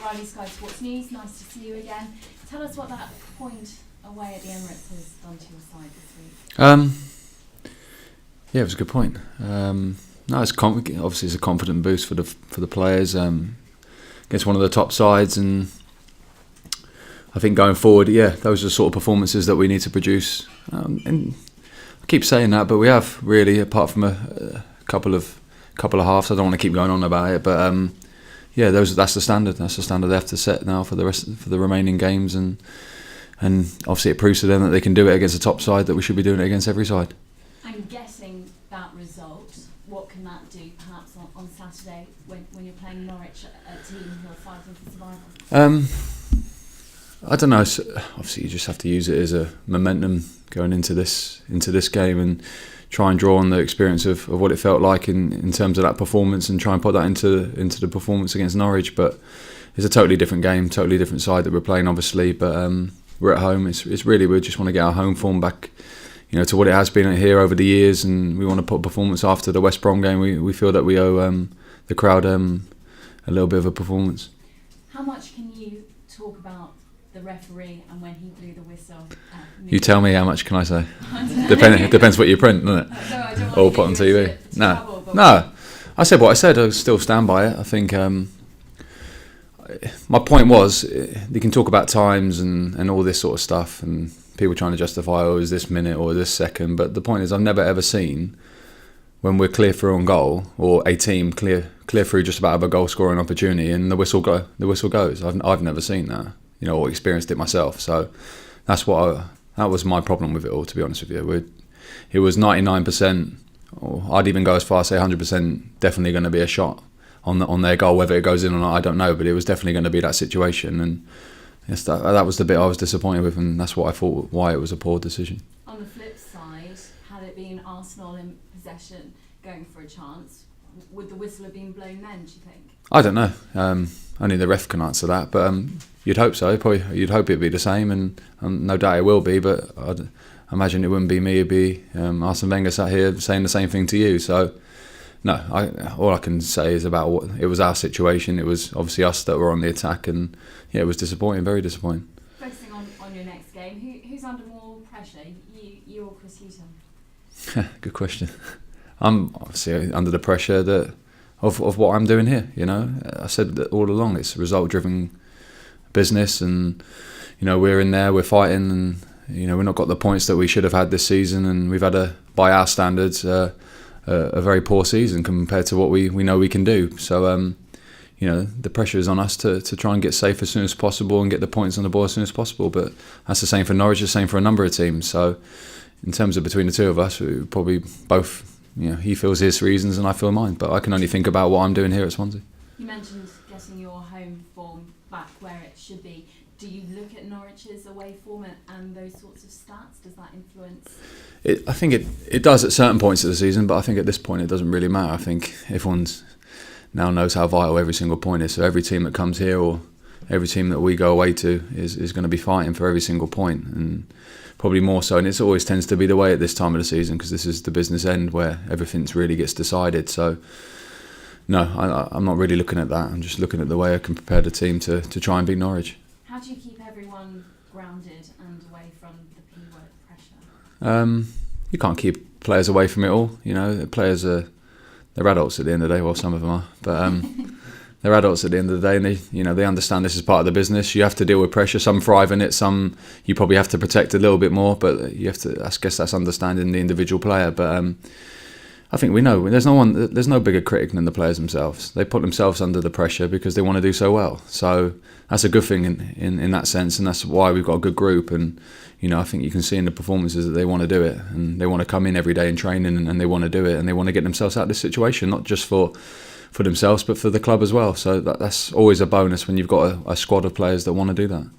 Riley, Sky Sports News. Nice to see you again. Tell us what that point away at the Emirates has done to your side this week. Yeah, it was a good point. No, obviously it's a confident boost for the players against one of the top sides, and I think going forward, those are the sort of performances that we need to produce. And I keep saying that, but we have really, apart from a couple of halves. I don't want to keep going on about it, but that's the standard. That's the standard they have to set now for the remaining games, and obviously it proves to them that they can do it against a top side that we should be doing it against every side. I'm guessing that result. What can that do, perhaps on Saturday when you're playing Norwich, a team who are fighting for survival? I don't know. So obviously, you just have to use it as a momentum going into this game and try and draw on the experience of what it felt like in terms of that performance, and try and put that into the performance against Norwich. But it's a totally different game, totally different side that we're playing, obviously. But we're at home. It's really, we just want to get our home form back, to what it has been here over the years, and we want to put a performance after the West Brom game. We feel that we owe the crowd a little bit of a performance. How much can you talk about the referee and when he blew the whistle? You tell me, how much can I say? It depends what you print, doesn't it? Or put on TV. No. I said what I said. I still stand by it. I think my point was, you can talk about times and all this sort of stuff, and people trying to justify, is this minute or this second. But the point is, I've never ever seen when we're clear through on goal, or a team clear through just about have a goal scoring opportunity, and the whistle goes. I've never seen that. Or experienced it myself. So that was my problem with it all, to be honest with you. It was 99%, or I'd even go as far as say 100%, definitely going to be a shot on their goal. Whether it goes in or not, I don't know, but it was definitely going to be that situation. And yes, that was the bit I was disappointed with, and that's what I thought why it was a poor decision. On the flip side, had it been Arsenal in possession going for a chance, would the whistle have been blown then, do you think? I don't know. Only the ref can answer that, but you'd hope so. Probably, you'd hope it'd be the same, and no doubt it will be. But I'd imagine it wouldn't be me. It'd be Arsene Wenger sat here saying the same thing to you. So, no. All I can say is about what it was our situation. It was obviously us that were on the attack, and it was disappointing, very disappointing. Focusing on your next game, who's under more pressure, you or Chris Hughton? Good question. I'm obviously under the pressure of what I'm doing here. I said that all along. It's a result-driven business, and we're in there, we're fighting, and we've not got the points that we should have had this season, and we've had by our standards, a very poor season compared to what we know we can do. So the pressure is on us to try and get safe as soon as possible and get the points on the board as soon as possible. But that's the same for Norwich, the same for a number of teams. So in terms of between the two of us, we probably both. He feels his reasons and I feel mine, but I can only think about what I'm doing here at Swansea. You mentioned getting your home form back where it should be. Do you look at Norwich's away form and those sorts of stats? Does that influence? I think it does at certain points of the season, but I think at this point it doesn't really matter. I think everyone now knows how vital every single point is. So every team that comes here, or every team that we go away to, is going to be fighting for every single point, and probably more so, and it always tends to be the way at this time of the season, because this is the business end where everything really gets decided. So no, I'm not really looking at that. I'm just looking at the way I can prepare the team to try and beat Norwich. How do you keep everyone grounded and away from the P-word pressure? You can't keep players away from it all. Players they're adults at the end of the day. Well, some of them are, but they're adults at the end of the day, and they understand this is part of the business. You have to deal with pressure. Some thrive in it. Some you probably have to protect a little bit more. But you have to. I guess that's understanding the individual player. But I think we know there's no bigger critic than the players themselves. They put themselves under the pressure because they want to do so well. So that's a good thing in that sense, and that's why we've got a good group. And I think you can see in the performances that they want to do it, and they want to come in every day in training, and they want to do it, and they want to get themselves out of this situation, not just for themselves but for the club as well. So that's always a bonus when you've got a squad of players that want to do that.